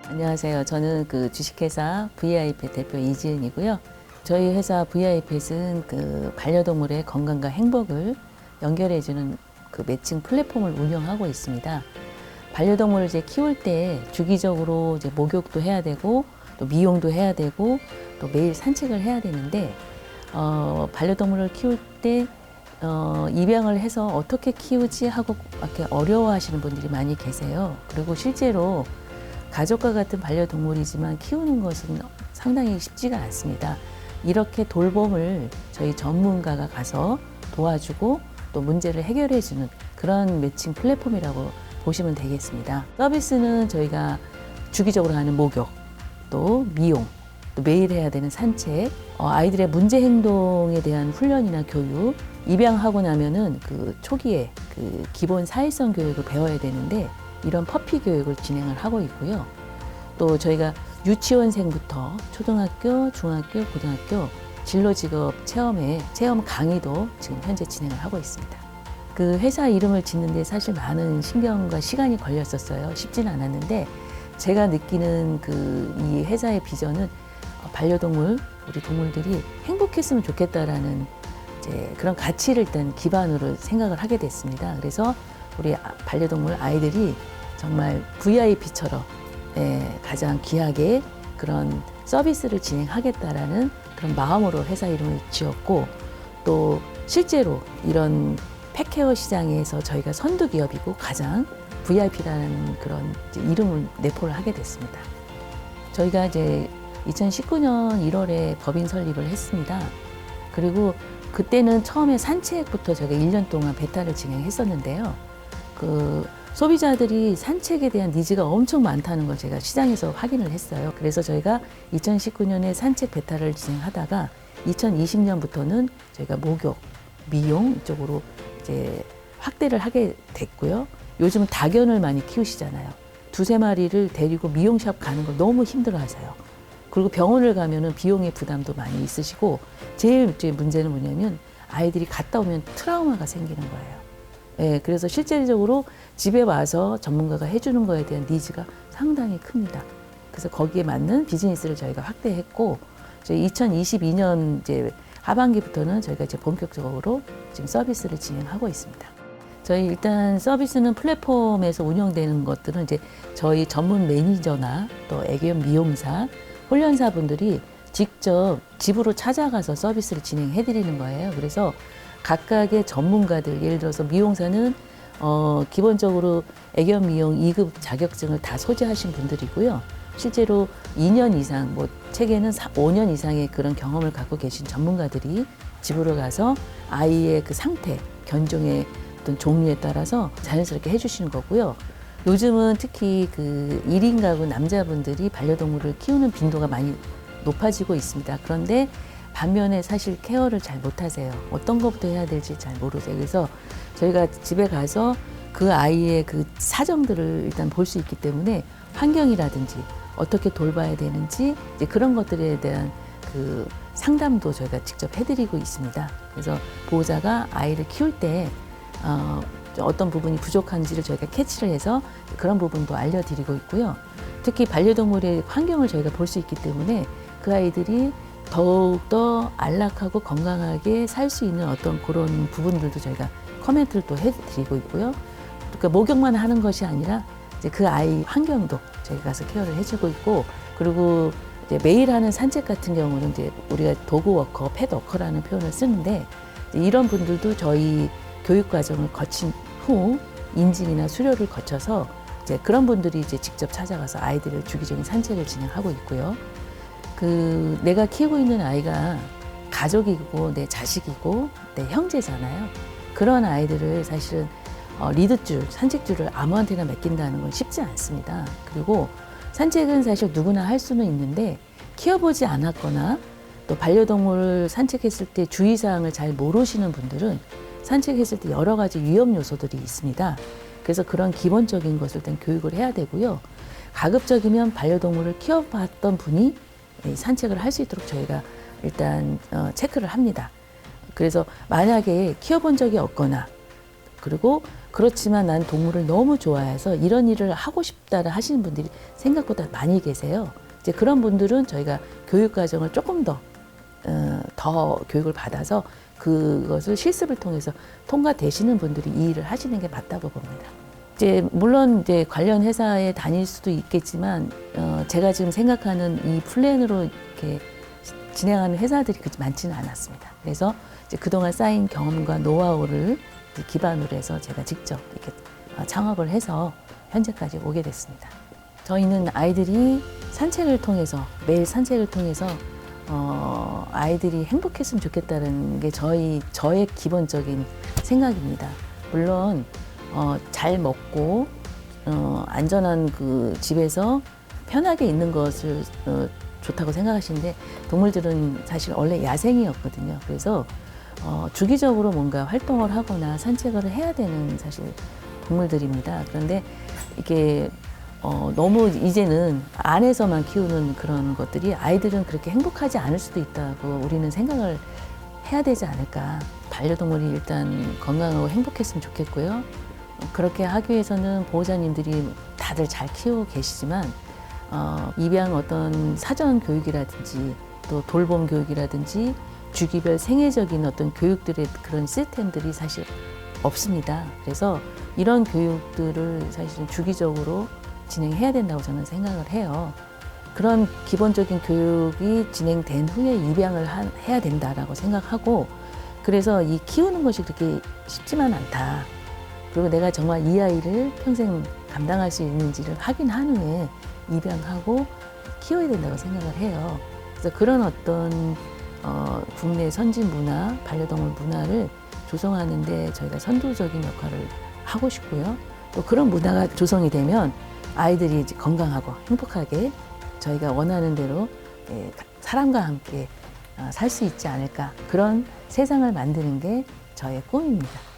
안녕하세요. 저는 그 주식회사 VI펫 대표 이지은이고요. 저희 회사 VI펫은 그 반려동물의 건강과 행복을 연결해주는 그 매칭 플랫폼을 운영하고 있습니다. 반려동물을 이제 키울 때 주기적으로 이제 목욕도 해야 되고 또 미용도 해야 되고 또 매일 산책을 해야 되는데 반려동물을 키울 때 입양을 해서 어떻게 키우지 하고 이렇게 어려워하시는 분들이 많이 계세요. 그리고 실제로 가족과 같은 반려동물이지만 키우는 것은 상당히 쉽지가 않습니다. 이렇게 돌봄을 저희 전문가가 가서 도와주고 또 문제를 해결해주는 그런 매칭 플랫폼이라고 보시면 되겠습니다. 서비스는 저희가 주기적으로 하는 목욕, 또 미용, 또 매일 해야 되는 산책, 아이들의 문제 행동에 대한 훈련이나 교육, 입양하고 나면은 그 초기에 그 기본 사회성 교육을 배워야 되는데 이런 퍼피 교육을 진행을 하고 있고요. 또 저희가 유치원생부터 초등학교, 중학교, 고등학교 진로 직업 체험 강의도 지금 현재 진행을 하고 있습니다. 그 회사 이름을 짓는데 사실 많은 신경과 시간이 걸렸었어요. 쉽지는 않았는데 제가 느끼는 이 회사의 비전은 반려동물, 우리 동물들이 행복했으면 좋겠다라는 이제 그런 가치를 일단 기반으로 생각을 하게 됐습니다. 그래서 우리 반려동물 아이들이 정말 VIP처럼 가장 귀하게 그런 서비스를 진행하겠다라는 그런 마음으로 회사 이름을 지었고 또 실제로 이런 펫케어 시장에서 저희가 선두 기업이고 가장 VIP라는 그런 이름을 내포를 하게 됐습니다. 저희가 이제 2019년 1월에 법인 설립을 했습니다. 그리고 그때는 처음에 산책부터 저희가 1년 동안 베타를 진행했었는데요. 그 소비자들이 산책에 대한 니즈가 엄청 많다는 걸 제가 시장에서 확인을 했어요. 그래서 저희가 2019년에 산책 베타를 진행하다가 2020년부터는 저희가 목욕, 미용 이쪽으로 이제 확대를 하게 됐고요. 요즘은 다견을 많이 키우시잖아요. 두세 마리를 데리고 미용샵 가는 걸 너무 힘들어 하세요. 그리고 병원을 가면은 비용의 부담도 많이 있으시고 제일 문제는 뭐냐면 아이들이 갔다 오면 트라우마가 생기는 거예요. 그래서 실질적으로 집에 와서 전문가가 해주는 거에 대한 니즈가 상당히 큽니다. 그래서 거기에 맞는 비즈니스를 저희가 확대했고, 이제 2022년 이제 하반기부터는 저희가 이제 본격적으로 지금 서비스를 진행하고 있습니다. 저희 일단 서비스는 플랫폼에서 운영되는 것들은 이제 저희 전문 매니저나 또 애견 미용사, 훈련사 분들이 직접 집으로 찾아가서 서비스를 진행해 드리는 거예요. 그래서 각각의 전문가들, 예를 들어서 미용사는 기본적으로 애견 미용 2급 자격증을 다 소지하신 분들이고요. 실제로 2년 이상, 책에는 5년 이상의 그런 경험을 갖고 계신 전문가들이 집으로 가서 아이의 그 상태, 견종의 어떤 종류에 따라서 자연스럽게 해주시는 거고요. 요즘은 특히 그 1인 가구 남자분들이 반려동물을 키우는 빈도가 많이 높아지고 있습니다. 그런데 반면에 사실 케어를 잘 못하세요. 어떤 것부터 해야 될지 잘 모르세요. 그래서 저희가 집에 가서 그 아이의 그 사정들을 일단 볼 수 있기 때문에 환경이라든지 어떻게 돌봐야 되는지 이제 그런 것들에 대한 그 상담도 저희가 직접 해드리고 있습니다. 그래서 보호자가 아이를 키울 때 어떤 부분이 부족한지를 저희가 캐치를 해서 그런 부분도 알려드리고 있고요. 특히 반려동물의 환경을 저희가 볼 수 있기 때문에 그 아이들이 더욱더 안락하고 건강하게 살 수 있는 어떤 그런 부분들도 저희가 코멘트를 또 해드리고 있고요. 그러니까 목욕만 하는 것이 아니라 이제 그 아이 환경도 저희가 가서 케어를 해주고 있고, 그리고 이제 매일 하는 산책 같은 경우는 이제 우리가 도그워커, 펫워커라는 표현을 쓰는데 이런 분들도 저희 교육 과정을 거친 후 인증이나 수료를 거쳐서 이제 그런 분들이 이제 직접 찾아가서 아이들을 주기적인 산책을 진행하고 있고요. 내가 키우고 있는 아이가 가족이고 내 자식이고 내 형제잖아요. 그런 아이들을 사실은 리드줄, 산책줄을 아무한테나 맡긴다는 건 쉽지 않습니다. 그리고 산책은 사실 누구나 할 수는 있는데 키워보지 않았거나 또 반려동물을 산책했을 때 주의사항을 잘 모르시는 분들은 산책했을 때 여러 가지 위험 요소들이 있습니다. 그래서 그런 기본적인 것을 일단 교육을 해야 되고요. 가급적이면 반려동물을 키워봤던 분이 산책을 할 수 있도록 저희가 일단 체크를 합니다. 그래서 만약에 키워본 적이 없거나 그리고 그렇지만 난 동물을 너무 좋아해서 이런 일을 하고 싶다를 하시는 분들이 생각보다 많이 계세요. 이제 그런 분들은 저희가 교육 과정을 조금 더 교육을 받아서 그것을 실습을 통해서 통과되시는 분들이 이 일을 하시는 게 맞다고 봅니다. 이제 물론 이제 관련 회사에 다닐 수도 있겠지만 제가 지금 생각하는 이 플랜으로 이렇게 진행하는 회사들이 그렇게 많지는 않았습니다. 그래서 이제 그동안 쌓인 경험과 노하우를 기반으로 해서 제가 직접 이렇게 창업을 해서 현재까지 오게 됐습니다. 저희는 아이들이 산책을 통해서 매일 산책을 통해서 아이들이 행복했으면 좋겠다는 게 저의 기본적인 생각입니다. 물론 잘 먹고 안전한 그 집에서 편하게 있는 것을 좋다고 생각하시는데 동물들은 사실 원래 야생이었거든요. 그래서 주기적으로 뭔가 활동을 하거나 산책을 해야 되는 사실 동물들입니다. 그런데 이게 너무 이제는 안에서만 키우는 그런 것들이 아이들은 그렇게 행복하지 않을 수도 있다고 우리는 생각을 해야 되지 않을까. 반려동물이 일단 건강하고 행복했으면 좋겠고요. 그렇게 하기 위해서는 보호자님들이 다들 잘 키우고 계시지만 입양 어떤 사전 교육이라든지 또 돌봄 교육이라든지 주기별 생애적인 어떤 교육들의 그런 시스템들이 사실 없습니다. 그래서 이런 교육들을 사실은 주기적으로 진행해야 된다고 저는 생각을 해요. 그런 기본적인 교육이 진행된 후에 입양을 해야 된다라고 생각하고 그래서 이 키우는 것이 그렇게 쉽지만 않다. 그리고 내가 정말 이 아이를 평생 감당할 수 있는지를 확인한 후에 입양하고 키워야 된다고 생각을 해요. 그래서 그런 어떤 국내 선진 문화, 반려동물 문화를 조성하는데 저희가 선도적인 역할을 하고 싶고요. 또 그런 문화가 조성이 되면 아이들이 이제 건강하고 행복하게 저희가 원하는 대로 사람과 함께 살 수 있지 않을까. 그런 세상을 만드는 게 저의 꿈입니다.